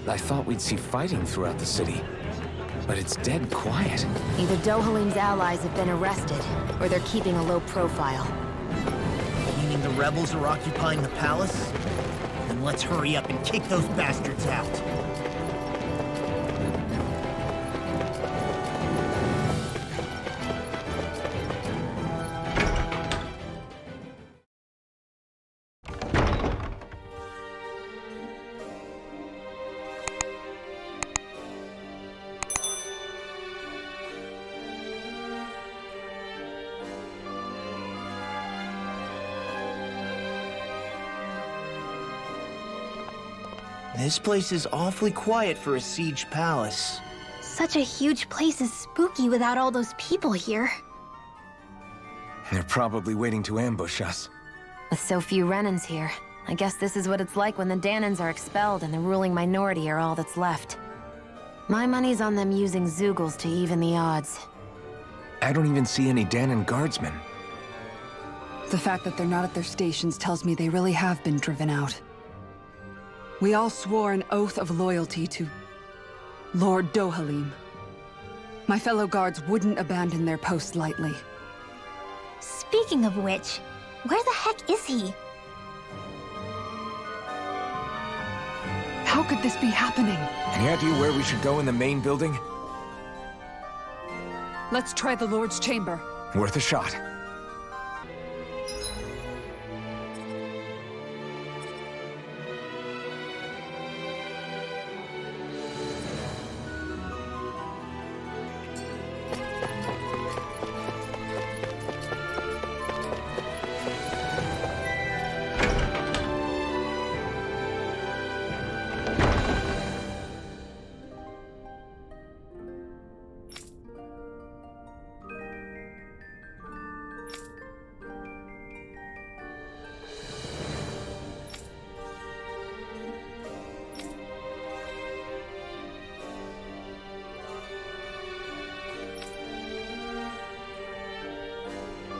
I thought we'd see fighting throughout the city. But it's dead quiet. Either Dohalim's allies have been arrested, or they're keeping a low profile. Meaning the rebels are occupying the palace? Then let's hurry up and kick those bastards out. This place is awfully quiet for a siege palace. Such a huge place is spooky without all those people here. They're probably waiting to ambush us. With so few Renans here, I guess this is what it's like when the Dahnans are expelled and the ruling minority are all that's left. My money's on them using Zeugles to even the odds. I don't even see any Dahnan guardsmen. The fact that they're not at their stations tells me they really have been driven out. We all swore an oath of loyalty to Lord Dohalim. My fellow guards wouldn't abandon their post lightly. Speaking of which, where the heck is he? How could this be happening? Any idea where we should go in the main building? Let's try the Lord's chamber. Worth a shot.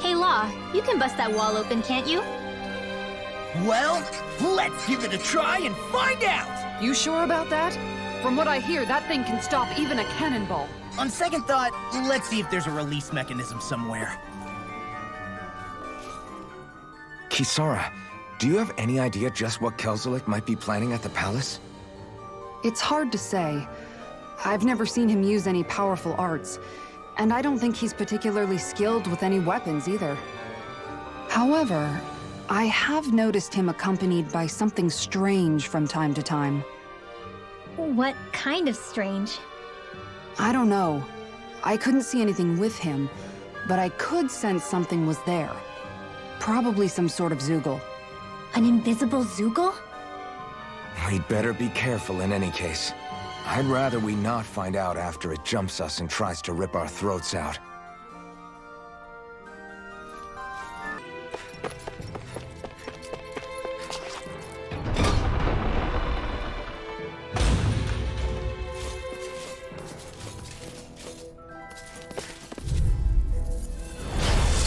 Hey Law, you can bust that wall open, can't you? Well, let's give it a try and find out! You sure about that? From what I hear, that thing can stop even a cannonball. On second thought, let's see if there's a release mechanism somewhere. Kisara, do you have any idea just what Kelzelik might be planning at the palace? It's hard to say. I've never seen him use any powerful arts, and I don't think he's particularly skilled with any weapons either. However, I have noticed him accompanied by something strange from time to time. What kind of strange? I don't know. I couldn't see anything with him, but I could sense something was there. Probably some sort of Zeugle. An invisible Zeugle? We'd better be careful in any case. I'd rather we not find out after it jumps us and tries to rip our throats out.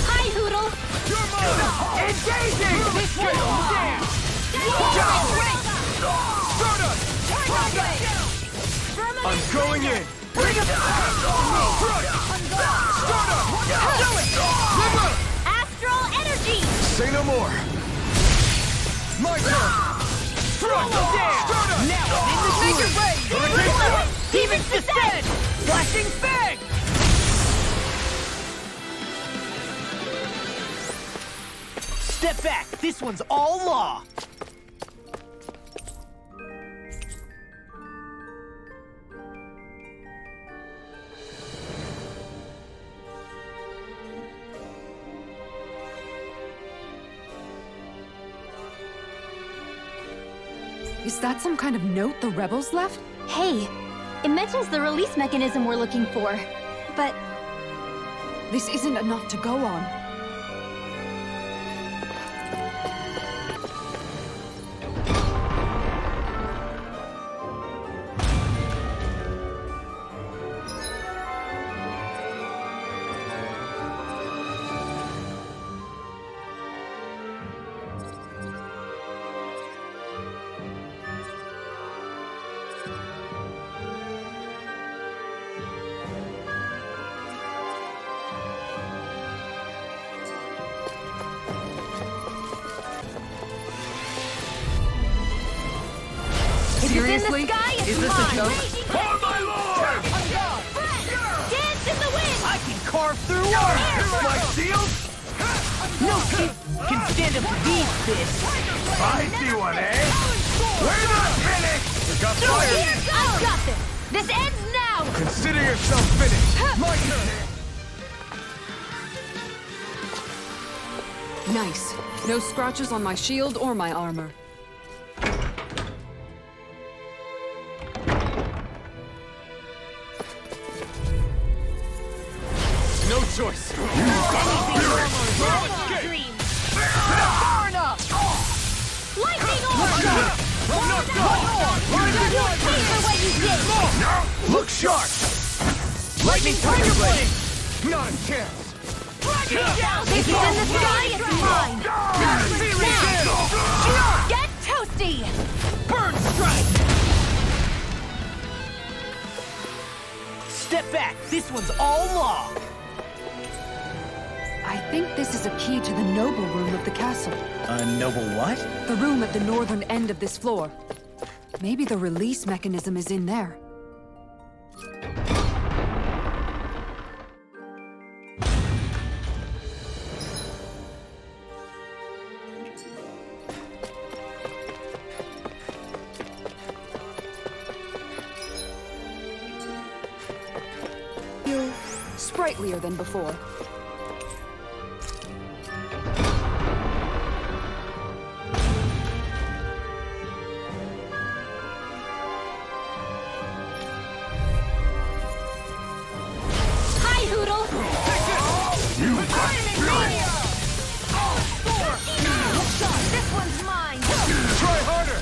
Hi, Hoodle! Engaging! I'm going in! Bring it down! Astral energy! Say no more! My turn! Now, make your way! Demon's Descent! Flashing Fang! Step back! This one's all law! Is that some kind of note the rebels left? Hey, it mentions the release mechanism we're looking for, but This isn't enough to go on. Seriously? In the sky is Is this mine. a joke? For my lord! Friend, dance in the wind. I can carve through water! My shield? No kid can stand up to these fists! I see one, eh? We're not finished! We got fire! I've got this. This ends now. Consider yourself finished! My turn! Nice. No scratches on my shield or my armor. No choice! Dream. Far enough. Lightning orb. I'm not done! You'll pay for what you did. Look sharp! Lightning tiger blade! Not a chance! If it's in the sky, it's mine. Now, get toasty. Burn strike! Step back, this one's all law! I think this is a key to the noble room of the castle. A noble what? The room at the northern end of this floor. Maybe the release mechanism is in there. Feel sprightlier than before. Hi, Hoodle. This one's mine. Try harder!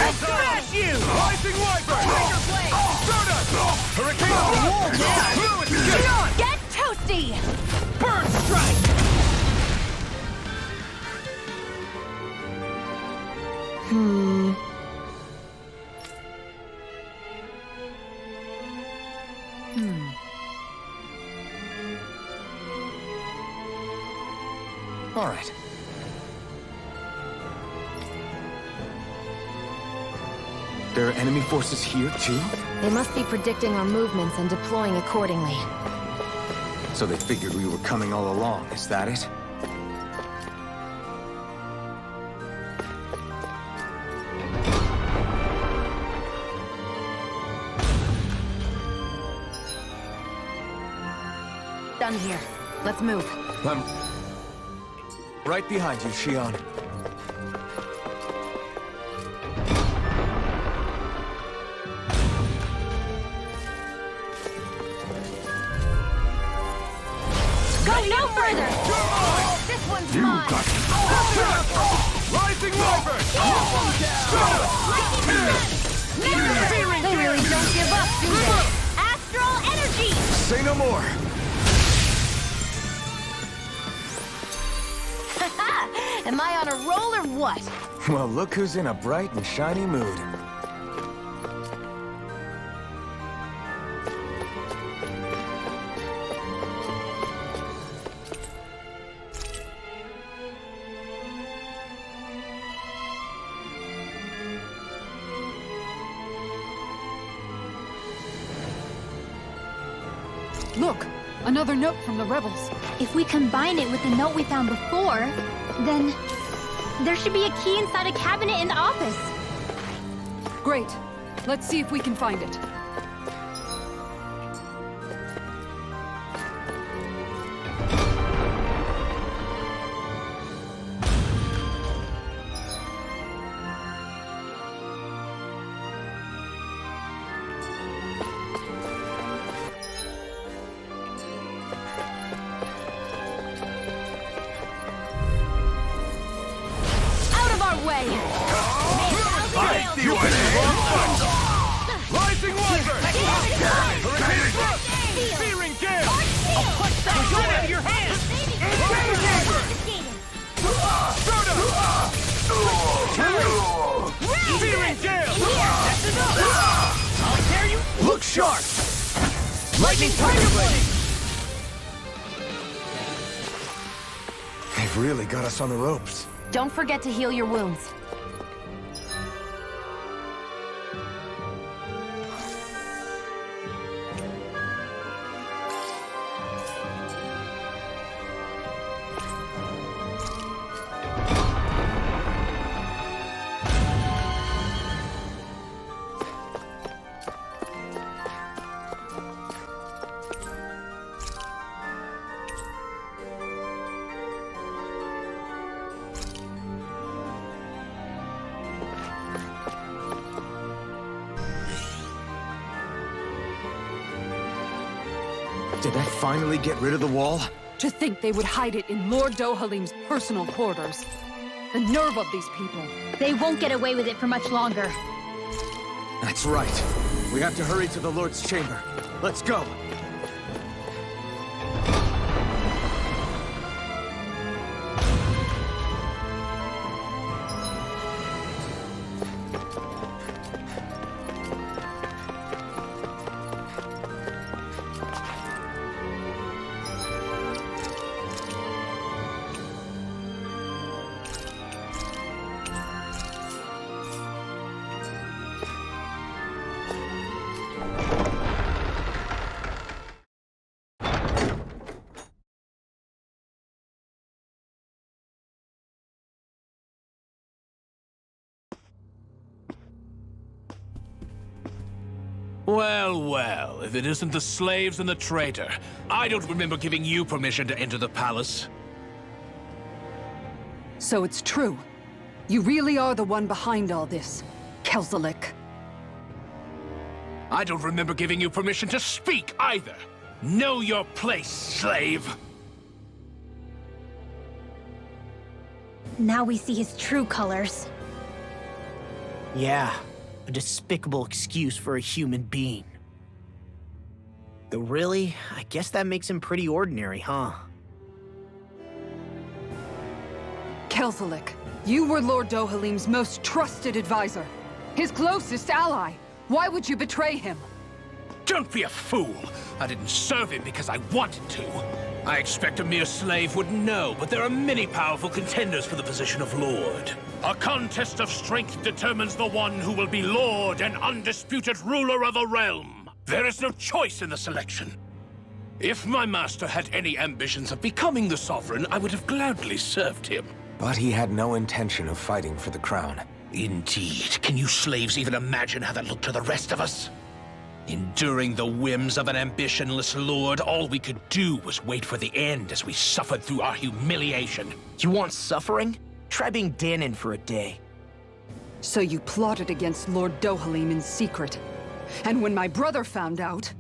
I'll smash you! Rising Wiper! Stardust! Hurricane! Fluid escape! Get toasty. Burn strike! All right. There are enemy forces here, too? They must be predicting our movements and deploying accordingly. So they figured we were coming all along, is that it? Done here. Let's move. I'm right behind you, Shion. Go no further. This one's mine. Rising Wiper! They really don't give up, do they? Astral energy. Say no more! Am I on a roll or what? Well, look who's in a bright and shiny mood. Look! Another note from the rebels. If we combine it with the note we found before, then there should be a key inside a cabinet in the office. Great. Let's see if we can find it. Out of our way! I see what Rising Wiper! Hurricane Thrust! Searing Gale! I'll punch that gun out of your hand! Searing Gale! That's enough! I'll tear you! Look sharp! Lightning Tiger Blade! They've really got us on the ropes. Don't forget to heal your wounds. Did that finally get rid of the wall? To think they would hide it in Lord Dohalim's personal quarters. The nerve of these people. They won't get away with it for much longer. That's right. We have to hurry to the Lord's chamber. Let's go. Well, well, if it isn't the slaves and the traitor. I don't remember giving you permission to enter the palace. So it's true. You really are the one behind all this, Kelzelik. I don't remember giving you permission to speak either. Know your place, slave. Now we see his true colors. Yeah, a despicable excuse for a human being. Though really, I guess that makes him pretty ordinary, huh? Kelzelik, you were Lord Dohalim's most trusted advisor. His closest ally. Why would you betray him? Don't be a fool. I didn't serve him because I wanted to. I expect a mere slave would know, but there are many powerful contenders for the position of Lord. A contest of strength determines the one who will be Lord and undisputed ruler of a realm. There is no choice in the selection. If my master had any ambitions of becoming the sovereign, I would have gladly served him. But he had no intention of fighting for the crown. Indeed. Can you slaves even imagine how that looked to the rest of us? Enduring the whims of an ambitionless lord, all we could do was wait for the end as we suffered through our humiliation. You want suffering? Try being Dahnan for a day. So you plotted against Lord Dohalim in secret. And when my brother found out...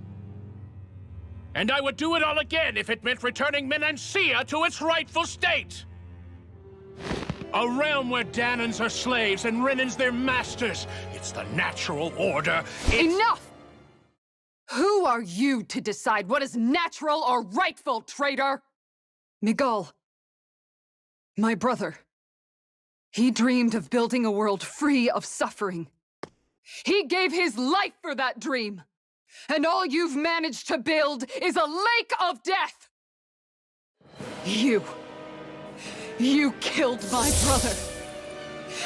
And I would do it all again if it meant returning Menancia to its rightful state! A realm where Dahnans are slaves and Renans their masters. It's the natural order. Enough! Who are you to decide what is natural or rightful, traitor? Miguel, my brother, he dreamed of building a world free of suffering. He gave his life for that dream. And all you've managed to build is a lake of death! You killed my brother.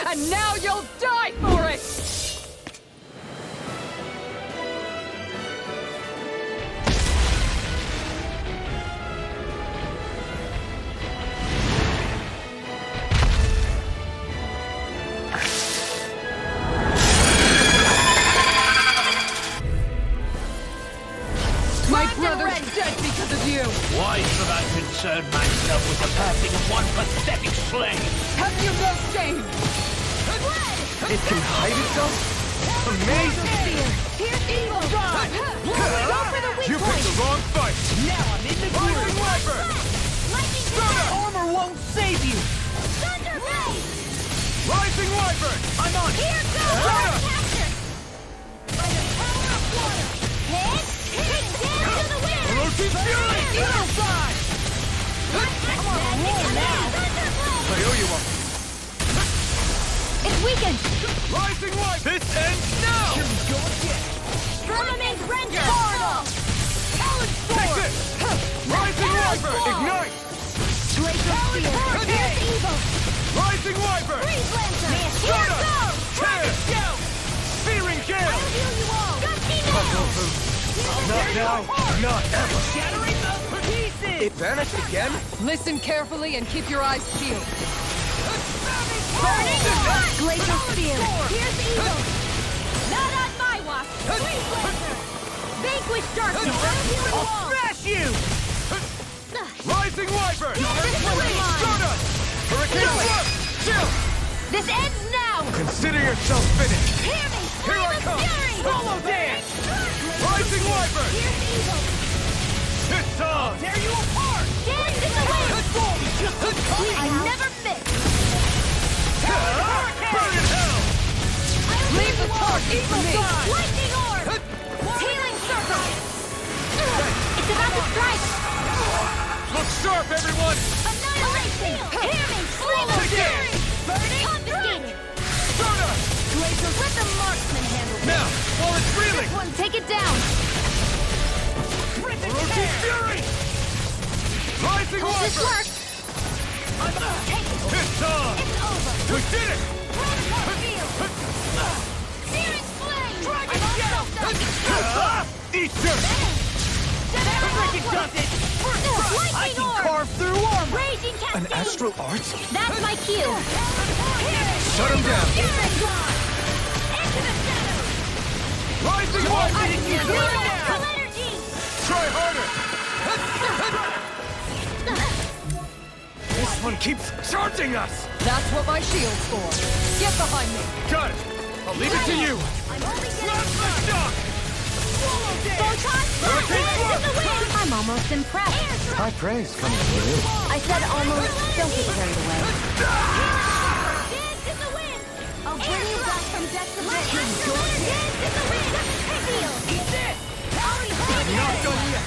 And now you'll die for it! My brother's dead because of you! Why should I concern myself with the passing of one pathetic slave? Have you no shame? It can hide itself? Amazing! Here's evil! God! Go for the weak You point! picked the wrong fight! Now I'm in the Lightning groove! Wyvern! Lightning Dahna! Armor won't save you! Thunder Blade! Rising Wyvern! I'm on! Here goes! Dahna! Capture! By the power of water! Hit! Take damage to the wind! Rotate Fury! Evil side! Come on, roll now! Thunder Blade! I owe you one. It's weakened! Rising Wyvern! This ends now! Here we go again! Firmament Render! Portal! Talon Take Sword! this! Rising Wyvern! Ignite! Draco Spear! Here's evil! Rising Wyvern! Freeze Lancer! Here Dahna! goes! Tear! Go! Searing Gale! I'll heal you all! Gusty now! Not now, not ever! Shattering them to pieces! It vanished again? Listen carefully and keep your eyes peeled. Burning Front! Glacial Spear! Here's evil! Not on my watch! Freeze Lancer! Vanquish darkness! I'll heal you all! Smash you! Rising Wyvern! Stardust! Stardust! Hurricane Thrust! Chill! This ends now! Consider yourself finished. Hear me! Here I Scream of come! fury! Solo dance! Rising Wyvern! Here's evil! Hit song! Tear you apart! Dance in the wind! I never miss! Burn in hell! Leave the torch! Evil side! Lightning orb! Healing circle! It's about to strike! Look sharp, everyone! Annihilation! Hear me! Flame fury! Burning! Confiscated! Dahna! Laser, let the marksman handle this! Now, while it's reeling! This one, take it down! Orochi's fury! Rising Hope this water! works! Take it! It's on! It's over! We did it! Planetary field! Searing flame! Dragon I'm all Shadow! self-done! Eat dirt! Freaking does it! I can carve through armor! Raging cascade! An astral art? That's my cue! Shut him down! Into the shadows! Rising water! Full energy! Try harder! This one keeps charging us! That's what my shield's for. Get behind me. Got it! I'll leave it to you! I'm only getting Blast the shock! Photon blast! Hands in the wind! I'm almost impressed. High praise coming from you. I said almost. Don't get carried away. Dance in the wind! I'll bring you back from death to life. Dance in the wind! Heal! Eat this! Not done yet!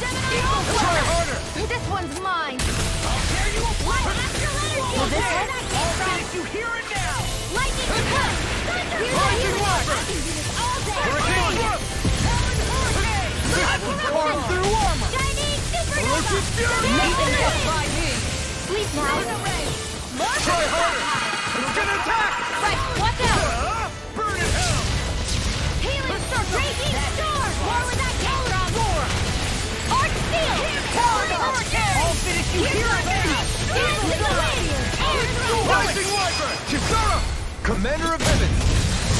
Try harder! This one's mine! I'll tear you apart! Will this hit? I'll finish you here and now! Lightning cut! Thunder! Rising water! I can do this all day! Hurricane Warp! Carve through armor! Chinese supernova! Orochi's fury! Nothing Get by me. Sleep now! Try harder! It's gonna attack! Right, watch out! Burn in hell! Healing circle! Raging storm! War with that camera! Roar! Arch steel! I'll finish you here and now! Dance in the wind! Air through! Rising Viper! Kisara! Commander of Heaven!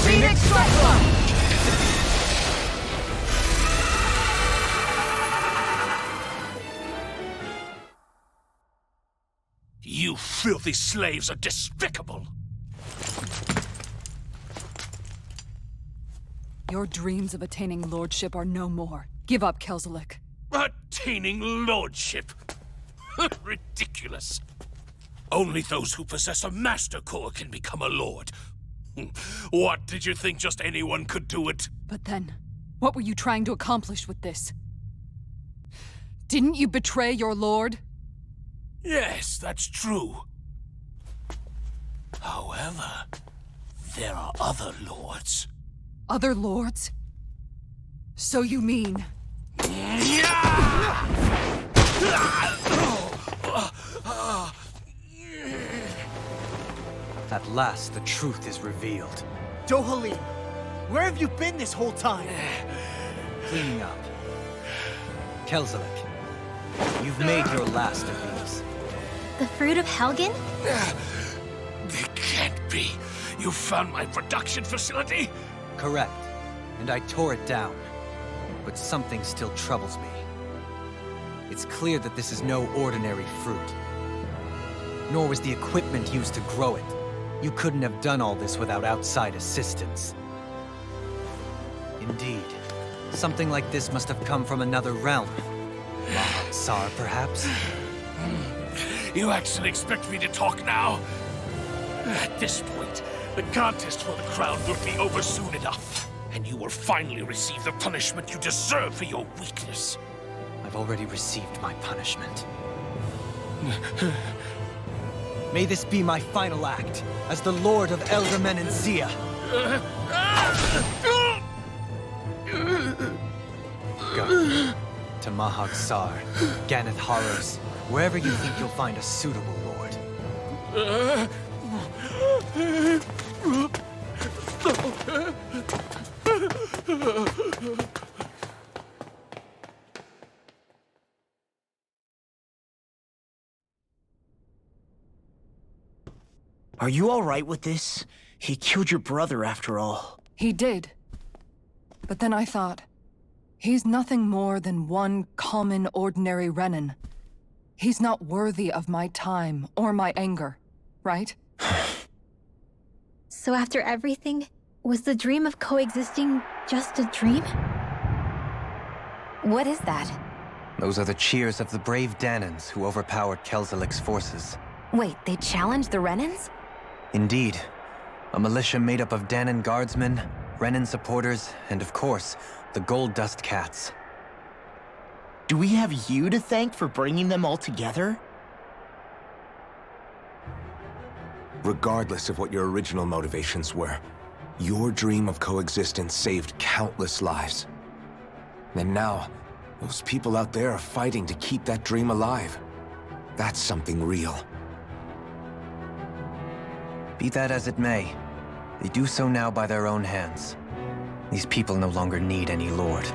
Phoenix Strike! You filthy slaves are despicable! Your dreams of attaining lordship are no more. Give up, Kelzelik. Attaining lordship! Ridiculous! Only those who possess a master core can become a lord. What, did you think just anyone could do it? But then, what were you trying to accomplish with this? Didn't you betray your lord? Yes, that's true. However, there are other lords. Other lords? So you mean... At last, the truth is revealed. Dohalim, where have you been this whole time? Cleaning up. Kelzelik, you've made your last of these. The fruit of Helgen? It can't be. You found my production facility? Correct. And I tore it down. But something still troubles me. It's clear that this is no ordinary fruit. Nor was the equipment used to grow it. You couldn't have done all this without outside assistance. Indeed. Something like this must have come from another realm. Tsar, perhaps? You actually expect me to talk now? At this point, the contest for the crown will be over soon enough. And you will finally receive the punishment you deserve for your weakness. I've already received my punishment. May this be my final act, as the Lord of Elder Menancia. Go. To Mahag Sar, Ganeth Haros, wherever you think you'll find a suitable lord. Are you alright with this? He killed your brother after all. He did. But then I thought, he's nothing more than one common, ordinary Renan. He's not worthy of my time or my anger, right? So after everything, was the dream of coexisting just a dream? What is that? Those are the cheers of the brave Dahnans who overpowered Kelzelik's forces. Wait, they challenged the Renans? Indeed. A militia made up of Dahnan guardsmen, Renan supporters, and of course, the Gold Dust Cats. Do we have you to thank for bringing them all together? Regardless of what your original motivations were, your dream of coexistence saved countless lives. And now, those people out there are fighting to keep that dream alive. That's something real. Be that as it may, they do so now by their own hands. These people no longer need any lord.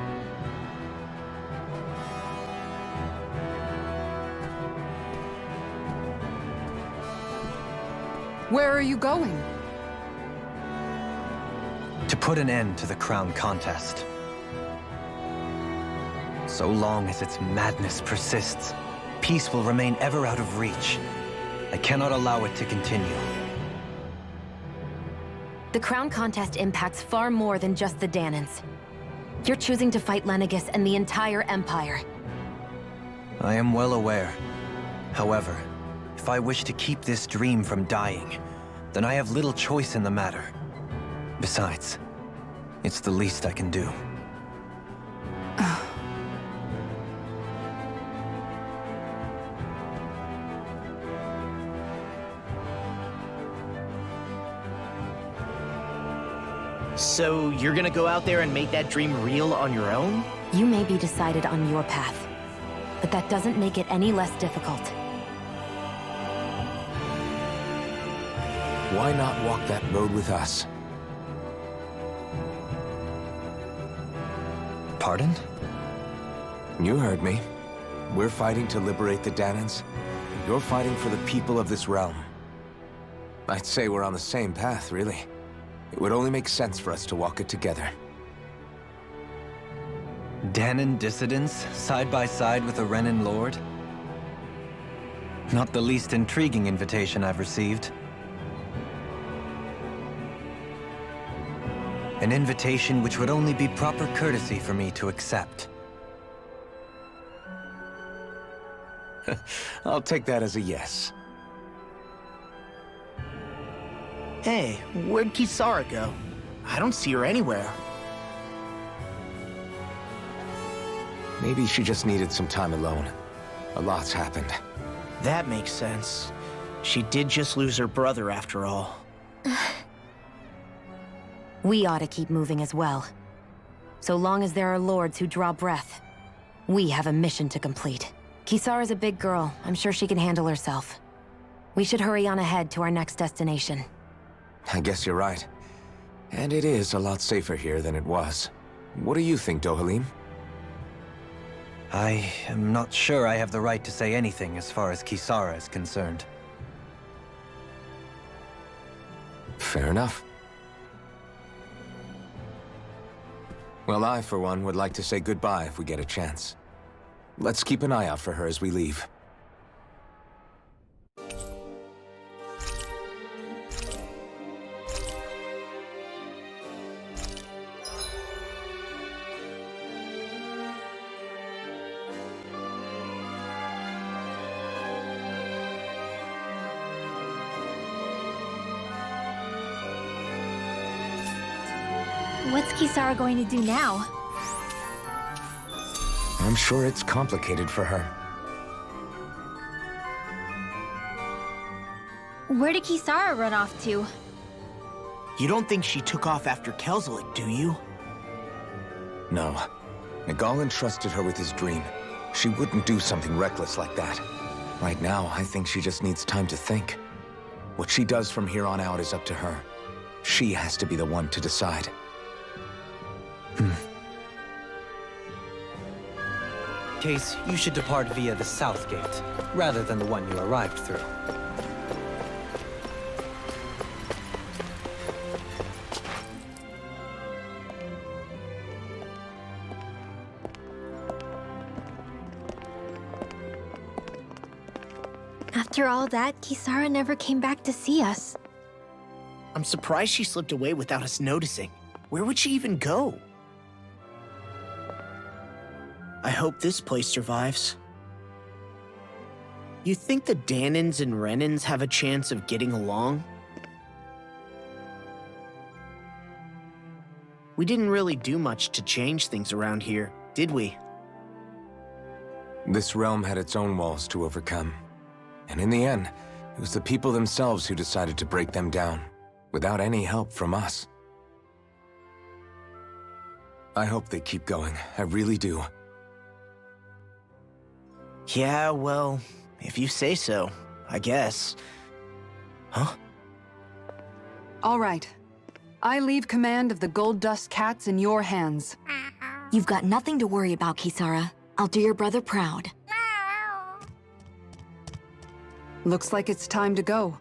Where are you going? To put an end to the crown contest. So long as its madness persists, peace will remain ever out of reach. I cannot allow it to continue. The crown contest impacts far more than just the Dahnans. You're choosing to fight Lenegis and the entire Empire. I am well aware. However, if I wish to keep this dream from dying, then I have little choice in the matter. Besides, it's the least I can do. So you're gonna go out there and make that dream real on your own? You may be decided on your path, but that doesn't make it any less difficult. Why not walk that road with us? Pardon? You heard me. We're fighting to liberate the Dahnans. You're fighting for the people of this realm. I'd say we're on the same path, really. It would only make sense for us to walk it together. Dahnan dissidents, side by side with a Renan lord? Not the least intriguing invitation I've received. An invitation which would only be proper courtesy for me to accept. I'll take that as a yes. Hey, where'd Kisara go? I don't see her anywhere. Maybe she just needed some time alone. A lot's happened. That makes sense. She did just lose her brother after all. We ought to keep moving as well. So long as there are lords who draw breath, we have a mission to complete. Kisara's a big girl. I'm sure she can handle herself. We should hurry on ahead to our next destination. I guess you're right. And it is a lot safer here than it was. What do you think, Dohalim? I am not sure I have the right to say anything as far as Kisara is concerned. Fair enough. Well, I, for one, would like to say goodbye if we get a chance. Let's keep an eye out for her as we leave. What's Kisara going to do now? I'm sure it's complicated for her. Where did Kisara run off to? You don't think she took off after Kelzelik, do you? No. Nagal entrusted her with his dream. She wouldn't do something reckless like that. Right now, I think she just needs time to think. What she does from here on out is up to her. She has to be the one to decide. Case, you should depart via the south gate, rather than the one you arrived through. After all that, Kisara never came back to see us. I'm surprised she slipped away without us noticing. Where would she even go? I hope this place survives. You think the Dahnans and Renans have a chance of getting along? We didn't really do much to change things around here, did we? This realm had its own walls to overcome. And in the end, it was the people themselves who decided to break them down, without any help from us. I hope they keep going. I really do. Yeah, well, if you say so, I guess. Huh? All right. I leave command of the Gold Dust Cats in your hands. You've got nothing to worry about, Kisara. I'll do your brother proud. Looks like it's time to go.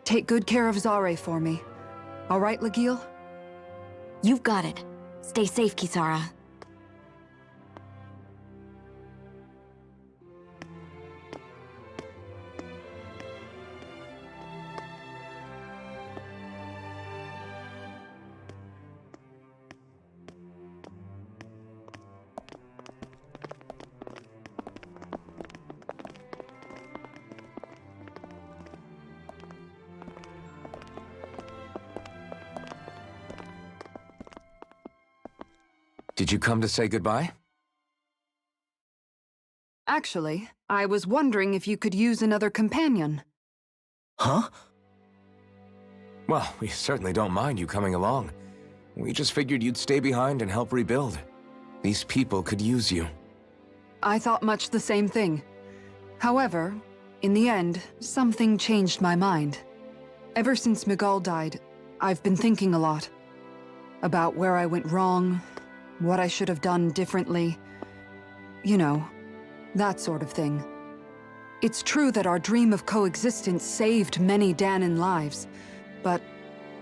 Take good care of Zare for me. All right, Legil? You've got it. Stay safe, Kisara. Did you come to say goodbye? Actually, I was wondering if you could use another companion. Huh? Well, we certainly don't mind you coming along. We just figured you'd stay behind and help rebuild. These people could use you. I thought much the same thing. However, in the end, something changed my mind. Ever since Miguel died, I've been thinking a lot. About where I went wrong, what I should have done differently. You know, that sort of thing. It's true that our dream of coexistence saved many Dahnan lives, but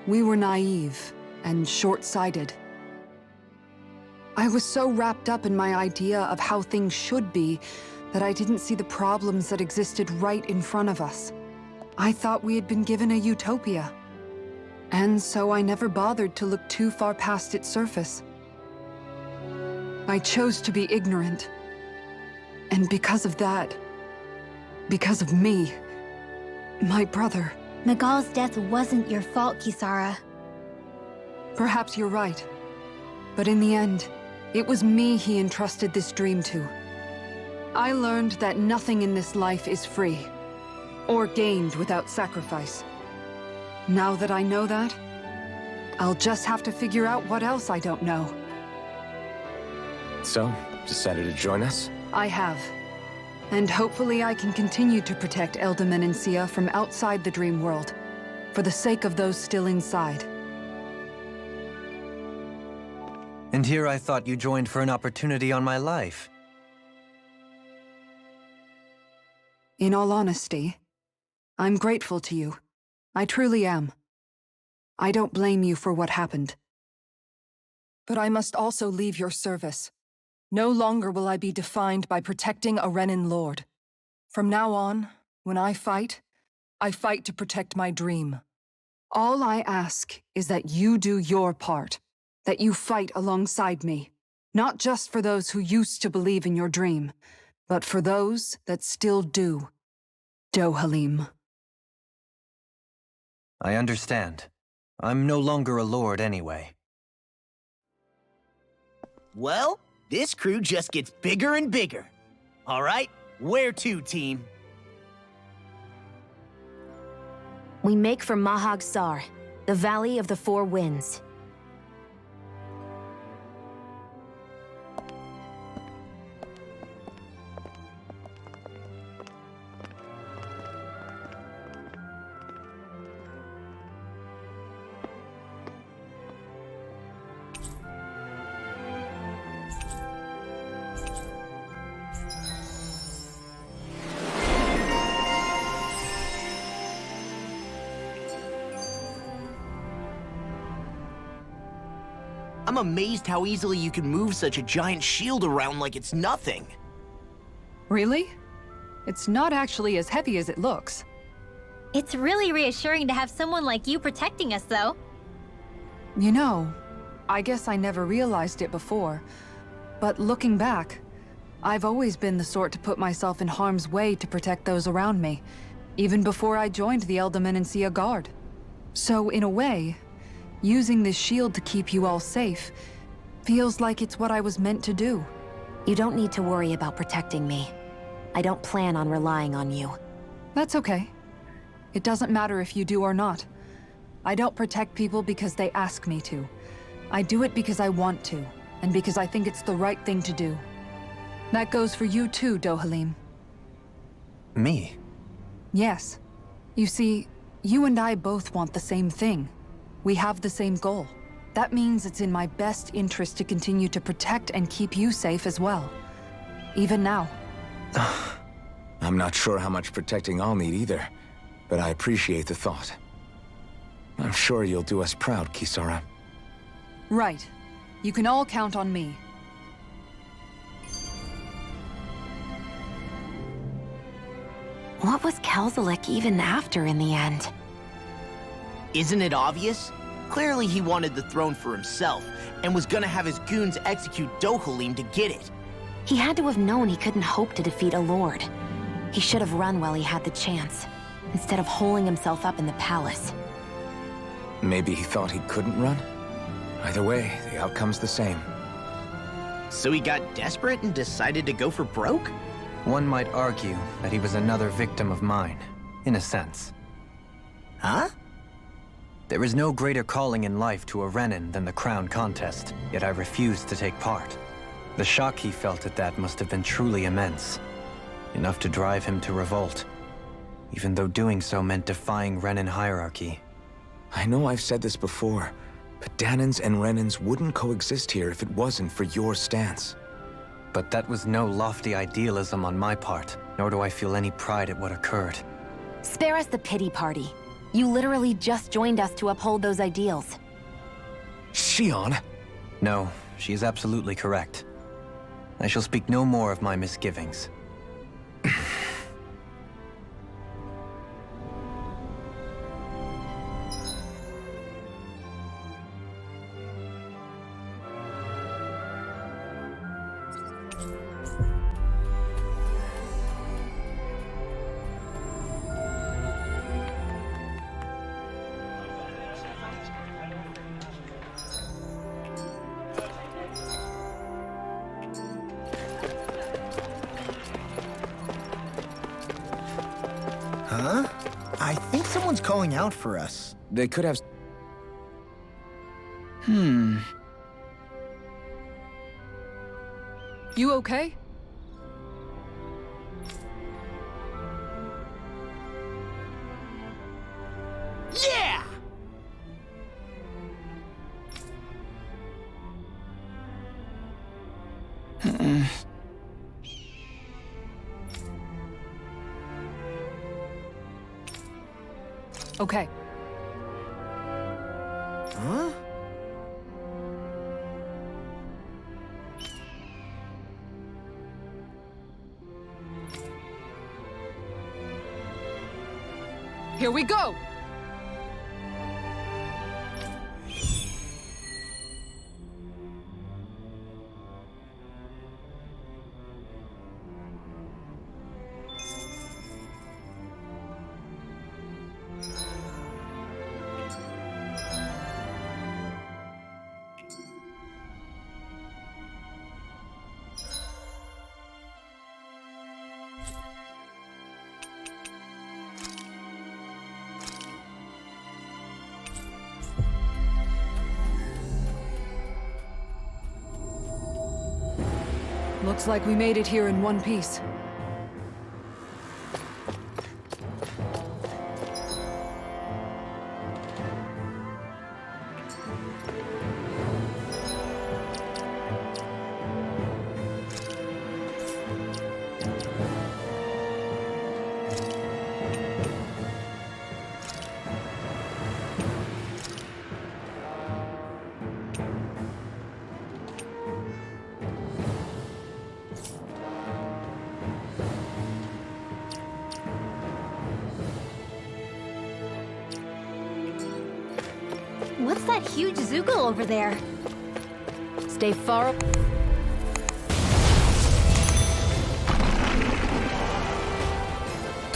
we were naive and short-sighted. I was so wrapped up in my idea of how things should be that I didn't see the problems that existed right in front of us. I thought we had been given a utopia. And so I never bothered to look too far past its surface. I chose to be ignorant. And because of that, because of me, my brother... Miguel's death wasn't your fault, Kisara. Perhaps you're right. But in the end, it was me he entrusted this dream to. I learned that nothing in this life is free, or gained without sacrifice. Now that I know that, I'll just have to figure out what else I don't know. So, decided to join us? I have. And hopefully I can continue to protect Eldaman and Sia from outside the dream world, for the sake of those still inside. And here I thought you joined for an opportunity on my life. In all honesty, I'm grateful to you. I truly am. I don't blame you for what happened. But I must also leave your service. No longer will I be defined by protecting a Renan lord. From now on, when I fight to protect my dream. All I ask is that you do your part, that you fight alongside me, not just for those who used to believe in your dream, but for those that still do. Dohalim. I understand. I'm no longer a lord anyway. Well, this crew just gets bigger and bigger. All right, where to, team? We make for Mahag Sar, the Valley of the Four Winds. I'm amazed how easily you can move such a giant shield around like it's nothing. Really? It's not actually as heavy as it looks. It's really reassuring to have someone like you protecting us, though. You know, I guess I never realized it before. But looking back, I've always been the sort to put myself in harm's way to protect those around me, even before I joined the Eldermenancia Guard. So in a way, using this shield to keep you all safe feels like it's what I was meant to do. You don't need to worry about protecting me. I don't plan on relying on you. That's okay. It doesn't matter if you do or not. I don't protect people because they ask me to. I do it because I want to, and because I think it's the right thing to do. That goes for you too, Dohalim. Me? Yes. You see, you and I both want the same thing. We have the same goal. That means it's in my best interest to continue to protect and keep you safe as well. Even now. I'm not sure how much protecting I'll need either, but I appreciate the thought. I'm sure you'll do us proud, Kisara. Right. You can all count on me. What was Kelzelik even after in the end? Isn't it obvious? Clearly he wanted the throne for himself, and was gonna have his goons execute Dohalim to get it. He had to have known he couldn't hope to defeat a lord. He should have run while he had the chance, instead of holding himself up in the palace. Maybe he thought he couldn't run? Either way, the outcome's the same. So he got desperate and decided to go for broke? One might argue that he was another victim of mine, in a sense. Huh? There is no greater calling in life to a Renin than the crown contest, yet I refused to take part. The shock he felt at that must have been truly immense. Enough to drive him to revolt, even though doing so meant defying Renin hierarchy. I know I've said this before, but Dahnans and Renins wouldn't coexist here if it wasn't for your stance. But that was no lofty idealism on my part, nor do I feel any pride at what occurred. Spare us the pity party. You literally just joined us to uphold those ideals. Shion! No, she is absolutely correct. I shall speak no more of my misgivings. Huh? I think someone's calling out for us. They could have... You okay? Yeah! Okay. Huh? Here we go! Looks like we made it here in one piece. What's that huge Zugal over there? Stay far...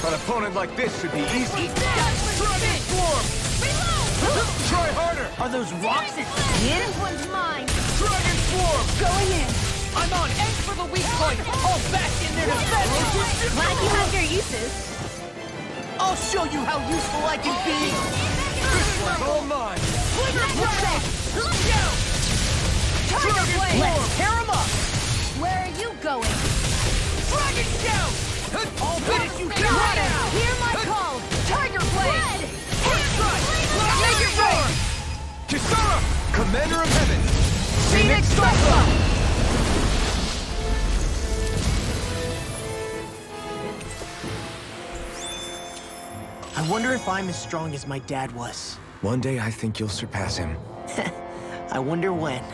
An opponent like this should be easy. Dragon form! Try harder! Are those rocks at skin? This one's mine! Dragon form! Going in! I'm on! Aim for the weak point! All back in there to fetch! Glad you have your uses. I'll show you how useful I can be! This one's all mine! Let's go! Tiger Blade! Let's tear 'em up! Where are you going? Dragon shout! I'll finish you here right now! Hear my call! Tiger Blade! Take it roar! Kisara! Commander of Heaven! Phoenix Cyclone! I wonder if I'm as strong as my dad was. One day I think you'll surpass him. I wonder when.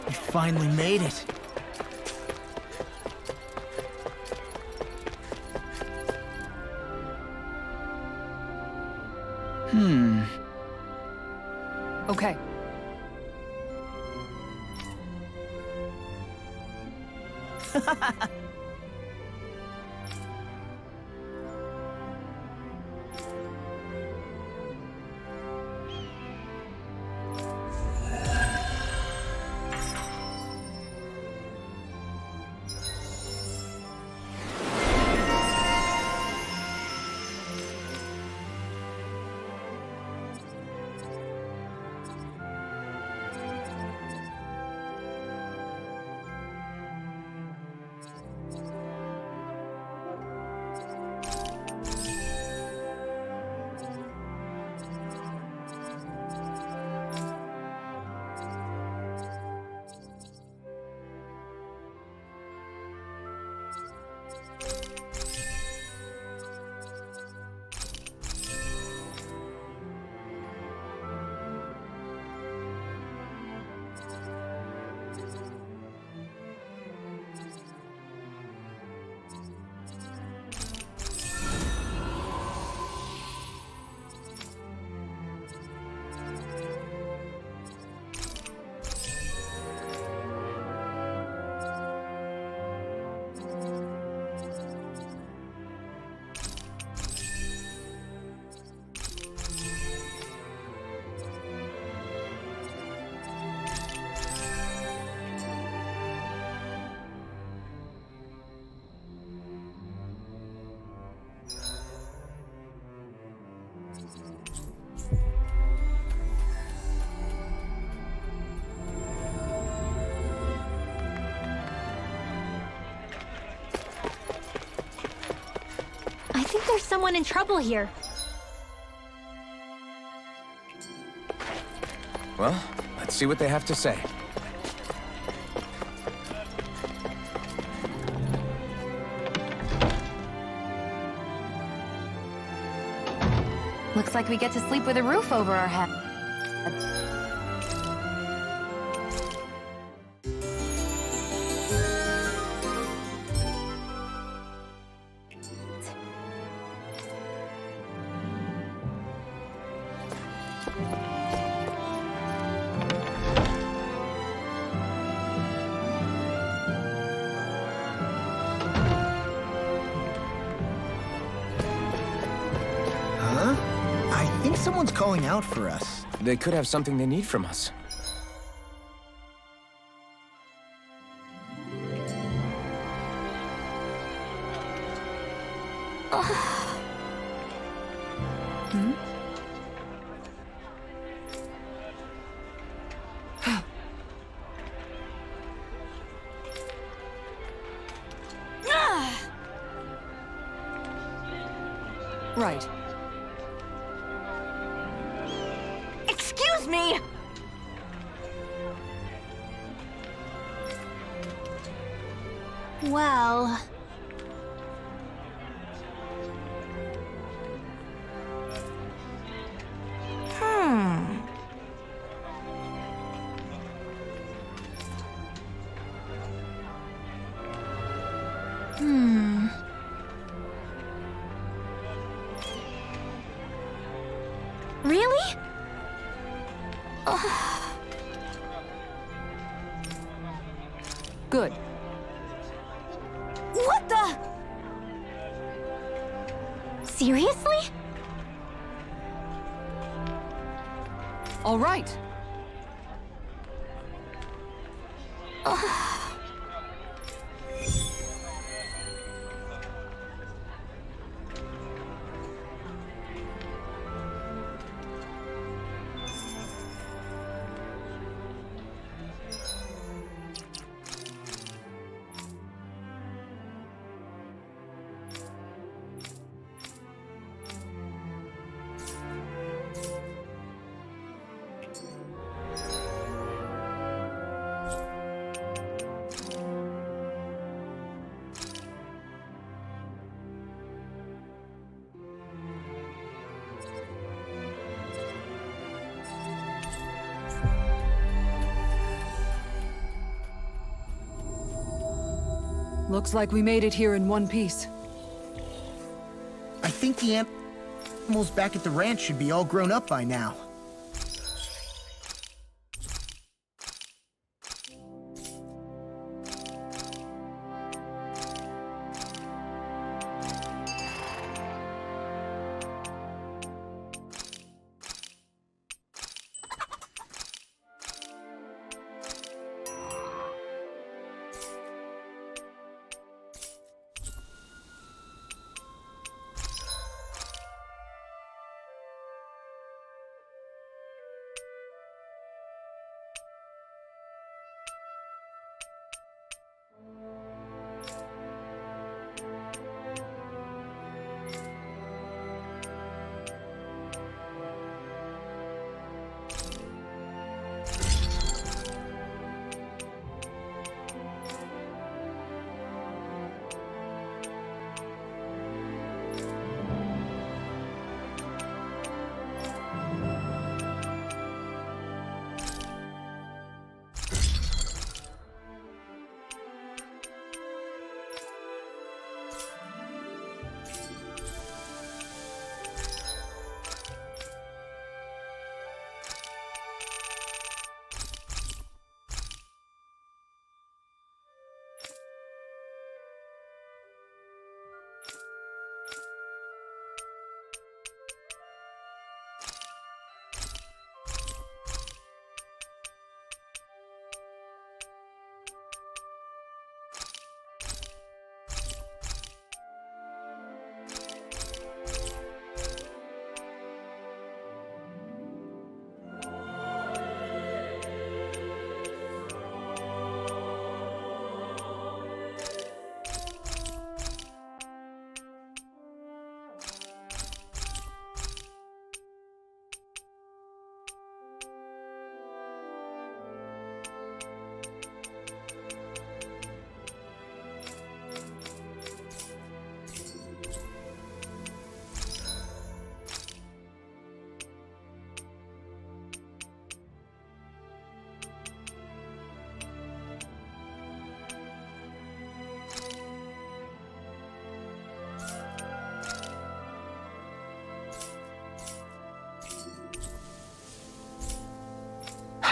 We finally made it. Okay. I think there's someone in trouble here. Well, let's see what they have to say. Looks like we get to sleep with a roof over our head. Huh? I think someone's calling out for us. They could have something they need from us. Right. Excuse me! Well... Really? Good. What the? Seriously? All right. Looks like we made it here in one piece. I think the animals back at the ranch should be all grown up by now.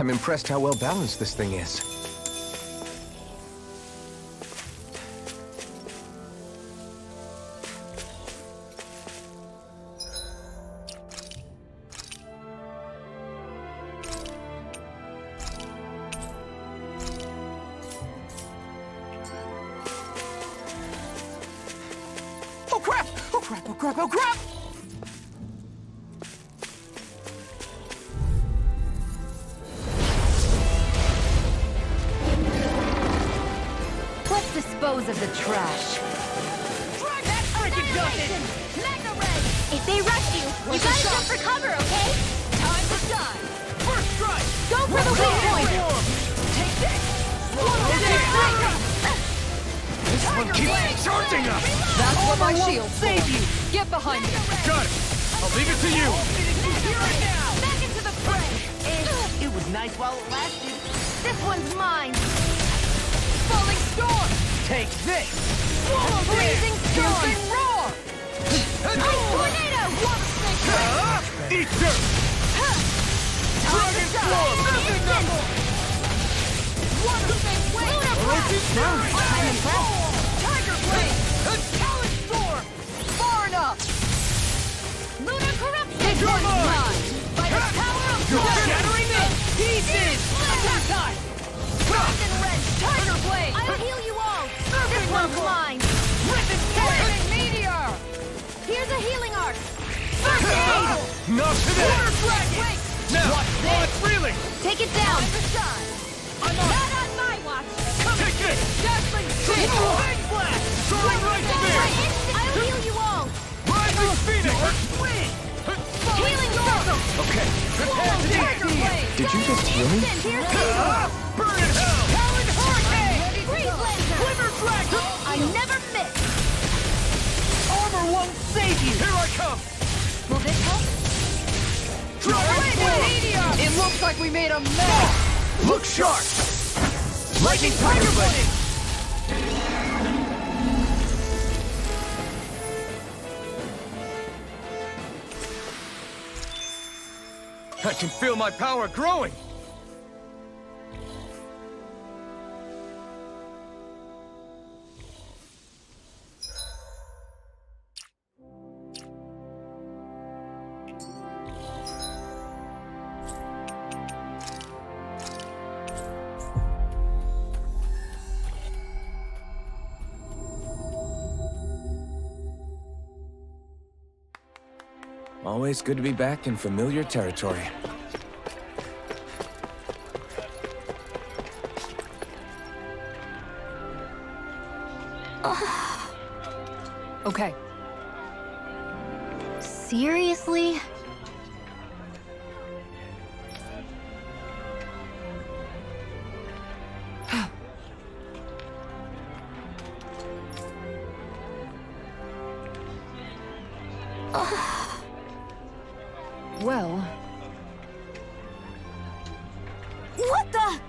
I'm impressed how well balanced this thing is. Oh crap! Oh crap! Oh crap! Oh crap! Let's dispose of the trash. Mega Red! If they rush you, you gotta jump for cover, okay? Time to die! First strike! Go for the weak point! Take this! This one keeps charging us! That's what my shield's Save for. you! Get behind me. Got it! I'll leave it to you! Back into the fray! It was nice while it lasted. This one's mine! Falling storm! Take this! Freezing storm! Roar! Ice tornado! Water snake! Eat dirt! Dragon Form! Water snake wave! I'm impressed. Tiger blade! Talon storm! Far enough! Lunar corruption! This one's mine! By the power of You're God! shattering me! Pieces! Attack time! Frozen wrench! Tiger blade! I'll heal you all! This one's mine! Ripping Flaming meteor! Here's a healing arc! First aid! Not today! Water dragon! Wait! Now! Watch While this! it's reeling! Take it down! Not on my watch! Take this! Dazzling Big Big blast! Soaring right spear! I'll heal you all! Rising Phoenix! Healing circle! Okay, Prepare to Tiger defeat! blade! did you just heal me? Instant, here's healing! Burn in hell! Talon hurricane! Freeze laser! Quiver dragon! I never miss! Armor won't save you! Here I come! Will this help? Dragon Form! It looks like we made a mess! Look sharp! Lightning Tiger Blade! I can feel my power growing! Always good to be back in familiar territory. Okay. Seriously? Well, What the?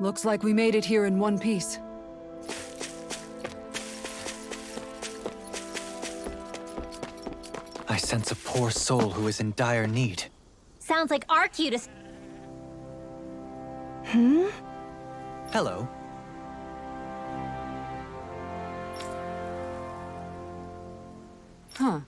looks like we made it here in one piece. I sense a poor soul who is in dire need. Sounds like Arcutus. Hello. Huh.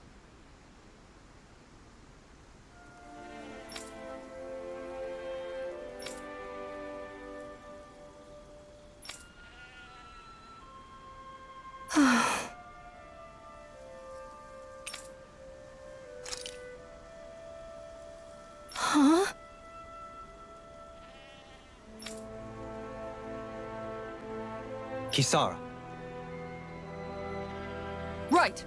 Kisara. Right.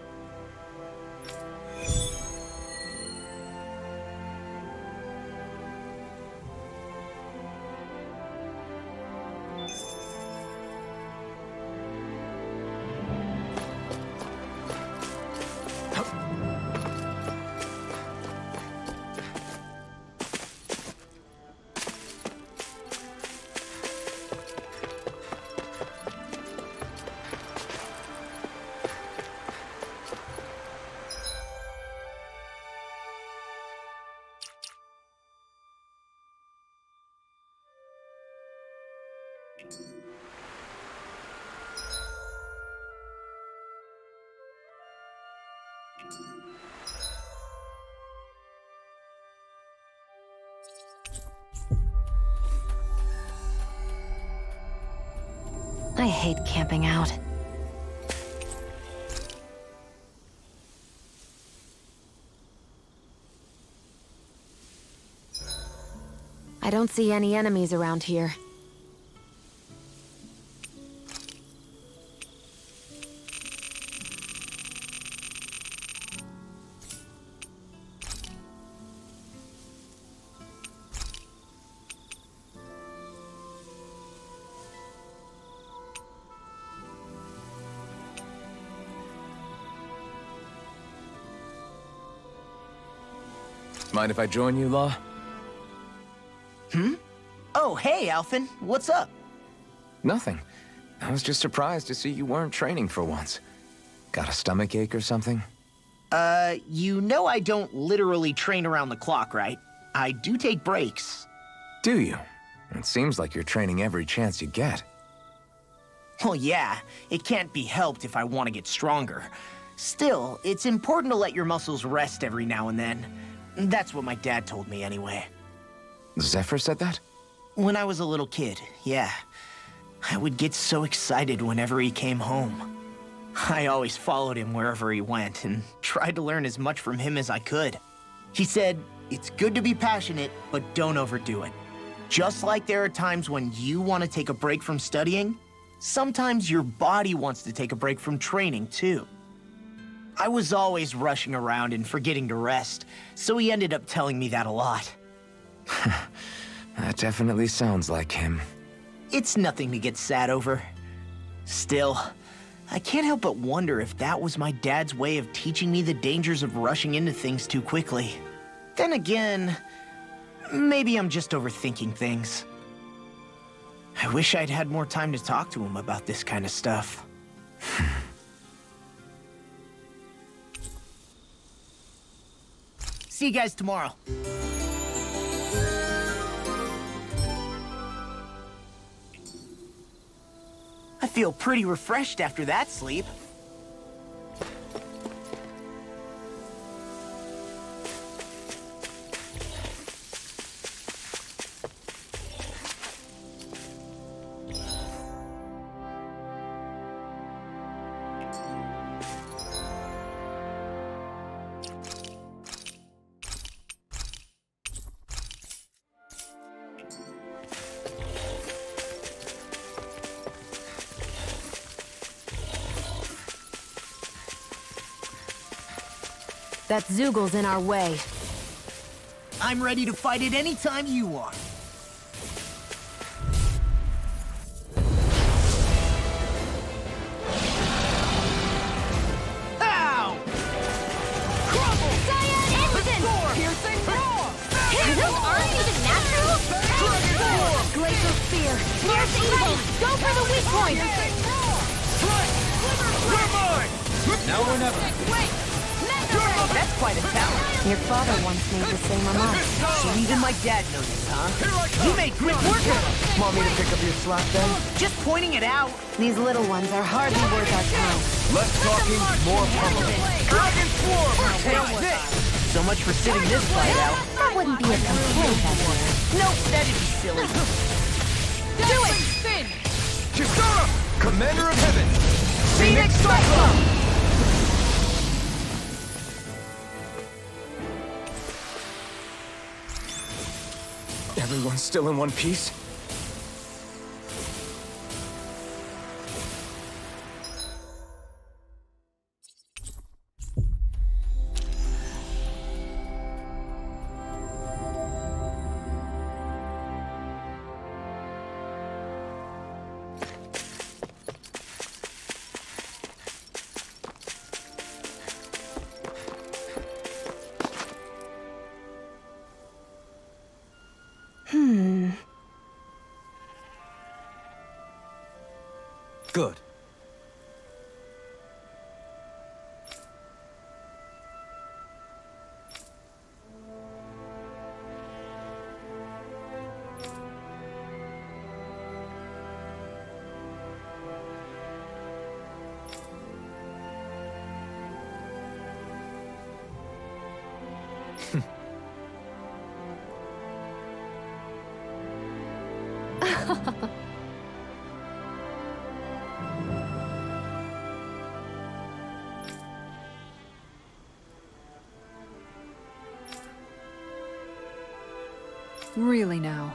I hate camping out. I don't see any enemies around here. Mind if I join you, Law? Oh, hey, Alphen. What's up? Nothing. I was just surprised to see you weren't training for once. Got a stomach ache or something? You know I don't literally train around the clock, right? I do take breaks. Do you? It seems like you're training every chance you get. Well, yeah, it can't be helped if I want to get stronger. Still, it's important to let your muscles rest every now and then. That's what my dad told me anyway. Zephyr said that? When I was a little kid, yeah. I would get so excited whenever he came home. I always followed him wherever he went and tried to learn as much from him as I could. He said, it's good to be passionate, but don't overdo it. Just like there are times when you want to take a break from studying, sometimes your body wants to take a break from training too. I was always rushing around and forgetting to rest, so he ended up telling me that a lot. That definitely sounds like him. It's nothing to get sad over. Still, I can't help but wonder if that was my dad's way of teaching me the dangers of rushing into things too quickly. Then again, maybe I'm just overthinking things. I wish I'd had more time to talk to him about this kind of stuff. See you guys tomorrow. I feel pretty refreshed after that sleep. That Zoogel's in our way. I'm ready to fight it anytime you are. Ow! Crumble! Cyan instant! Piercing roar! His moves aren't even natural? Glacial Spear. Here's evil! Go for the weak point! Now or never. Wait! That's quite a talent. Your father once made the same remark. So even my dad noticed, huh? You made great work of it. Want me to pick up your slack then? Just pointing it out. These little ones are hardly worth our time. Less talking, more pummeling. Dragon Swarm! Take this. So much for sitting this fight out. That wouldn't be a complaint, I hear. Nope, that'd be silly. Do it! Spin! Kisara! Commander of Heaven! Phoenix Cyclone! Everyone's still in one piece? Good. Really now.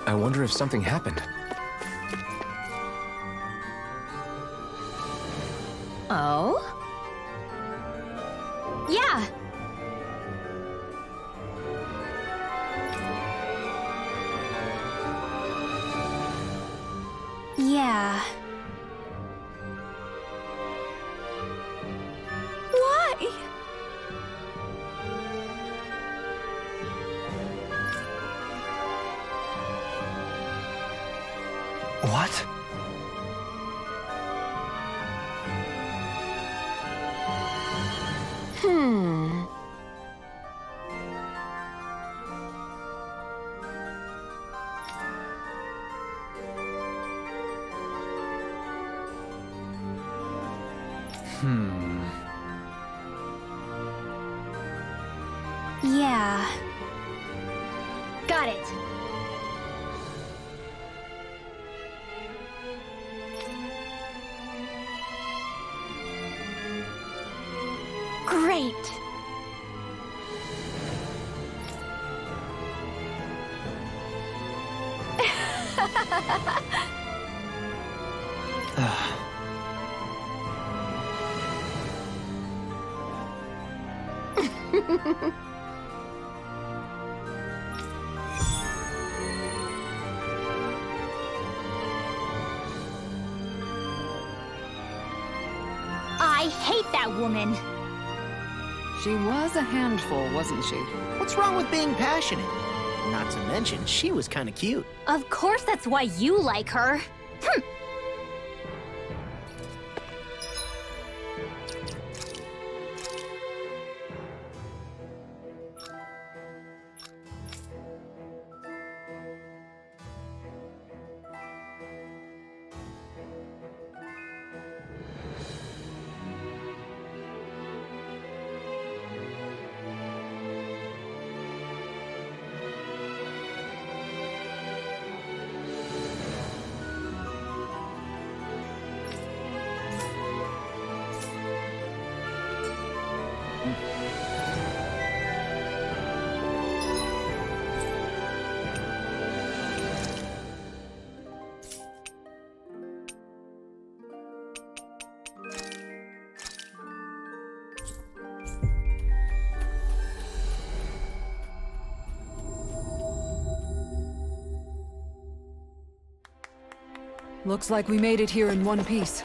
I wonder if something happened. Oh? Yeah. Yeah. Why? What? Yeah. Got it. Great. I hate that woman. She was a handful, wasn't she? What's wrong with being passionate? Not to mention, she was kind of cute. Of course that's why you like her. Hm. Looks like we made it here in one piece.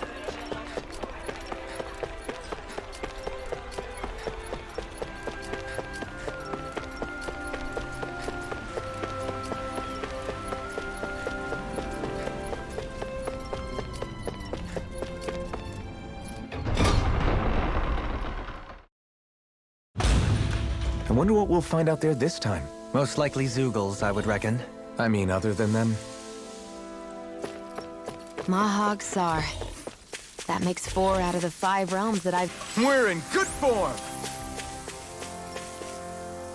I wonder what we'll find out there this time. Most likely Zeugles, I would reckon. I mean, other than them? Mahag Sar. That makes 4 out of the 5 realms that I've... We're in good form!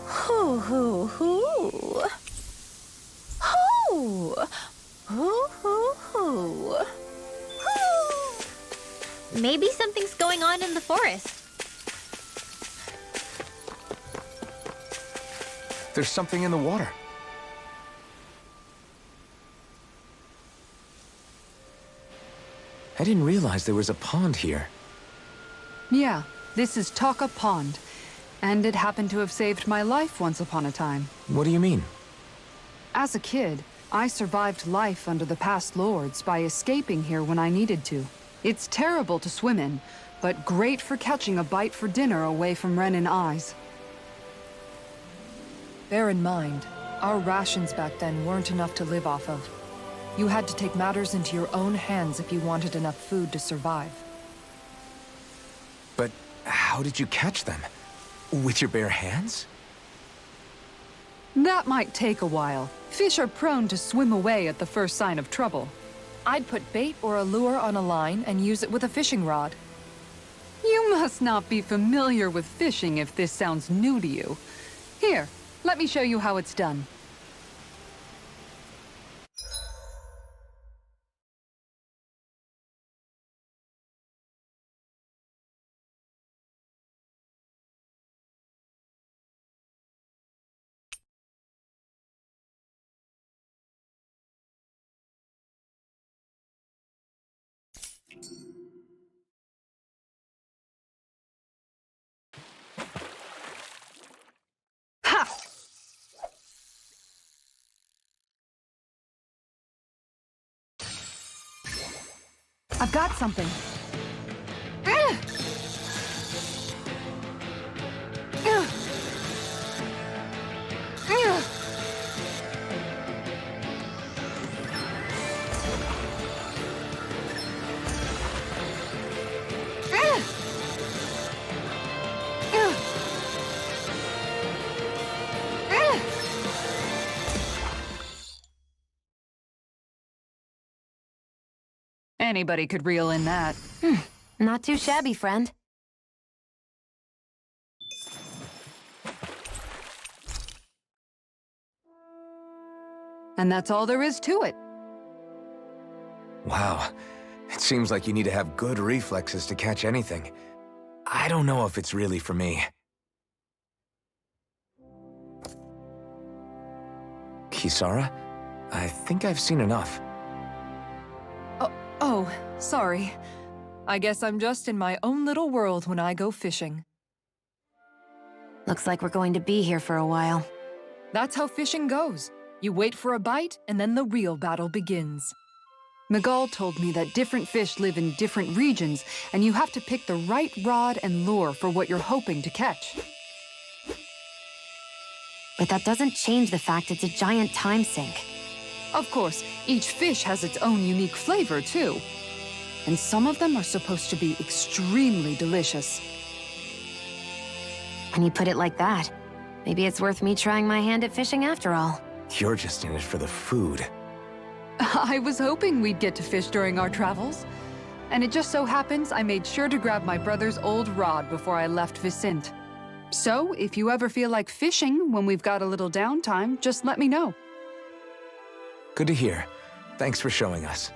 Hoo hoo hoo. Hoo. Hoo hoo hoo. Hoo. Maybe something's going on in the forest. There's something in the water. I didn't realize there was a pond here. Yeah, this is Taka Pond. And it happened to have saved my life once upon a time. What do you mean? As a kid, I survived life under the past lords by escaping here when I needed to. It's terrible to swim in, but great for catching a bite for dinner away from Ren and eyes. Bear in mind, our rations back then weren't enough to live off of. You had to take matters into your own hands if you wanted enough food to survive. But how did you catch them? With your bare hands? That might take a while. Fish are prone to swim away at the first sign of trouble. I'd put bait or a lure on a line and use it with a fishing rod. You must not be familiar with fishing if this sounds new to you. Here, let me show you how it's done. Ha! I've got something. Anybody could reel in that. Not too shabby, friend. And that's all there is to it. Wow. It seems like you need to have good reflexes to catch anything. I don't know if it's really for me. Kisara? I think I've seen enough. Oh, sorry. I guess I'm just in my own little world when I go fishing. Looks like we're going to be here for a while. That's how fishing goes. You wait for a bite, and then the real battle begins. Miguel told me that different fish live in different regions, and you have to pick the right rod and lure for what you're hoping to catch. But that doesn't change the fact it's a giant time sink. Of course, each fish has its own unique flavor, too. And some of them are supposed to be extremely delicious. When you put it like that, maybe it's worth me trying my hand at fishing after all. You're just in it for the food. I was hoping we'd get to fish during our travels. And it just so happens I made sure to grab my brother's old rod before I left Vicente. So, if you ever feel like fishing when we've got a little downtime, just let me know. Good to hear. Thanks for showing us.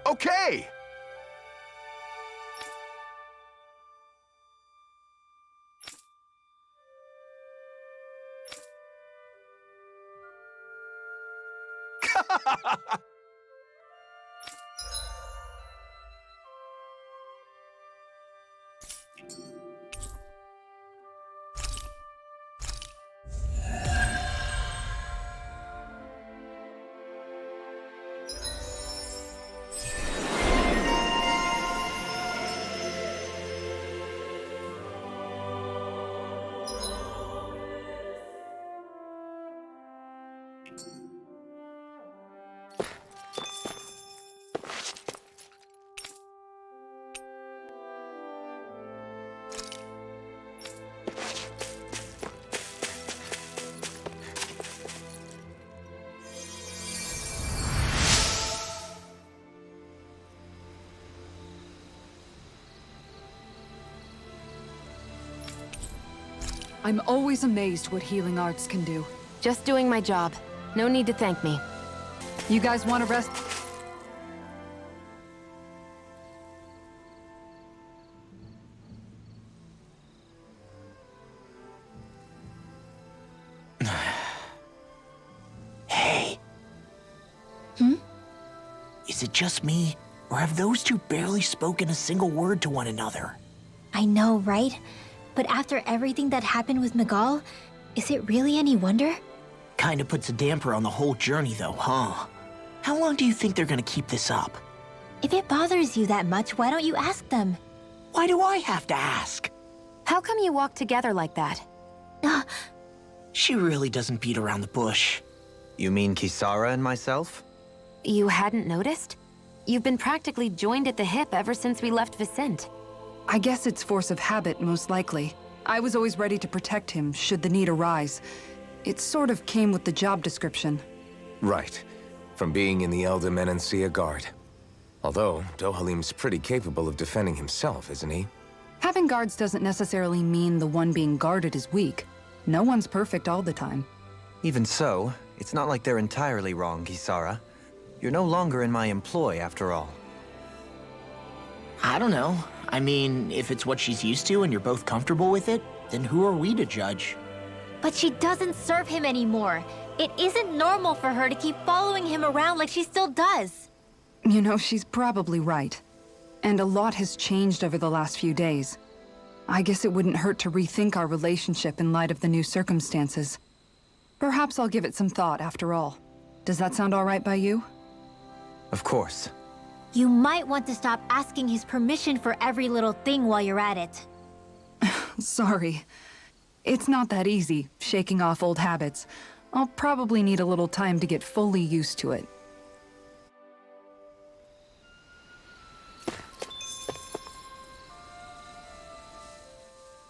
Okay! I'm always amazed what healing arts can do. Just doing my job. No need to thank me. You guys want to rest? Hey. Is it just me, or have those two barely spoken a single word to one another? I know, right? But after everything that happened with Miguel, is it really any wonder? Kinda puts a damper on the whole journey though, huh? How long do you think they're gonna keep this up? If it bothers you that much, why don't you ask them? Why do I have to ask? How come you walk together like that? She really doesn't beat around the bush. You mean Kisara and myself? You hadn't noticed? You've been practically joined at the hip ever since we left Vicente. I guess it's force of habit, most likely. I was always ready to protect him, should the need arise. It sort of came with the job description. Right. From being in the Elder Menancia Guard. Although, Dohalim's pretty capable of defending himself, isn't he? Having guards doesn't necessarily mean the one being guarded is weak. No one's perfect all the time. Even so, it's not like they're entirely wrong, Kisara. You're no longer in my employ, after all. I don't know. I mean, if it's what she's used to and you're both comfortable with it, then who are we to judge? But she doesn't serve him anymore. It isn't normal for her to keep following him around like she still does. You know, she's probably right. And a lot has changed over the last few days. I guess it wouldn't hurt to rethink our relationship in light of the new circumstances. Perhaps I'll give it some thought after all. Does that sound all right by you? Of course. You might want to stop asking his permission for every little thing while you're at it. Sorry. It's not that easy, shaking off old habits. I'll probably need a little time to get fully used to it.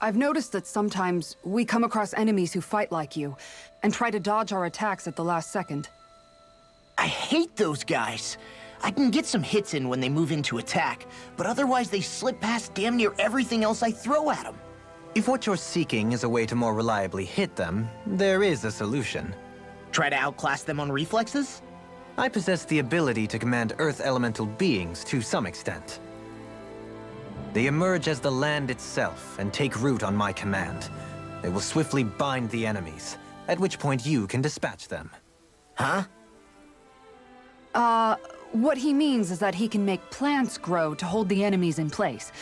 I've noticed that sometimes we come across enemies who fight like you, and try to dodge our attacks at the last second. I hate those guys. I can get some hits in when they move into attack, but otherwise they slip past damn near everything else I throw at them. If what you're seeking is a way to more reliably hit them, there is a solution. Try to outclass them on reflexes? I possess the ability to command Earth elemental beings to some extent. They emerge as the land itself and take root on my command. They will swiftly bind the enemies, at which point you can dispatch them. Huh? What he means is that he can make plants grow to hold the enemies in place.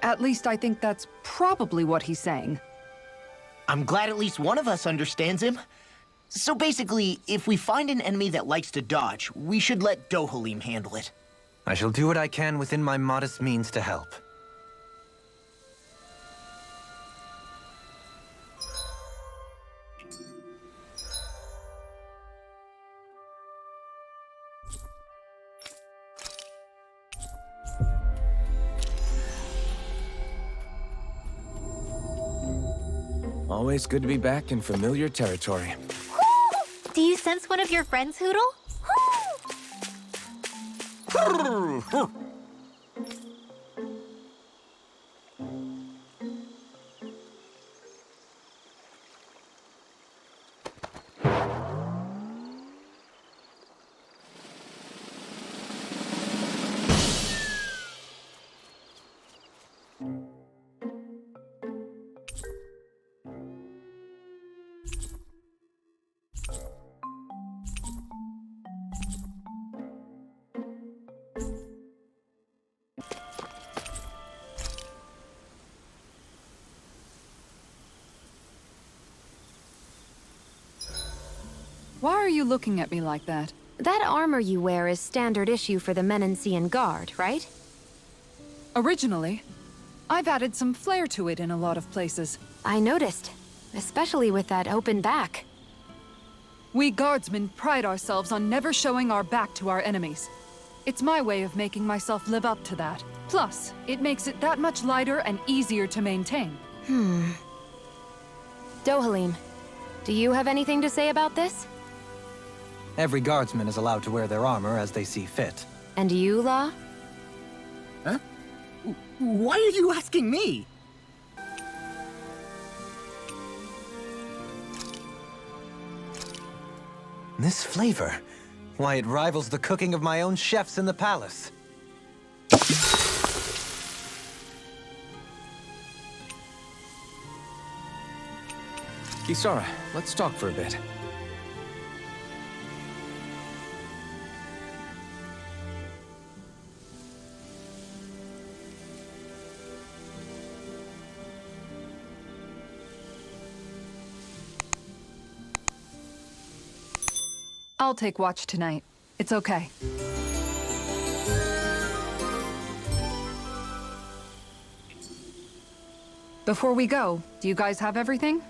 At least I think that's probably what he's saying. I'm glad at least one of us understands him. So basically, if we find an enemy that likes to dodge, we should let Dohalim handle it. I shall do what I can within my modest means to help. Always good to be back in familiar territory. Do you sense one of your friends, Hoodle? Why are you looking at me like that? That armor you wear is standard issue for the Menancian Guard, right? Originally, I've added some flair to it in a lot of places. I noticed, especially with that open back. We guardsmen pride ourselves on never showing our back to our enemies. It's my way of making myself live up to that. Plus, it makes it that much lighter and easier to maintain. Dohalim, do you have anything to say about this? Every guardsman is allowed to wear their armor as they see fit. And you, Law? Huh? Why are you asking me? This flavor... Why, it rivals the cooking of my own chefs in the palace. Kisara, let's talk for a bit. I'll take watch tonight. It's okay. Before we go, do you guys have everything?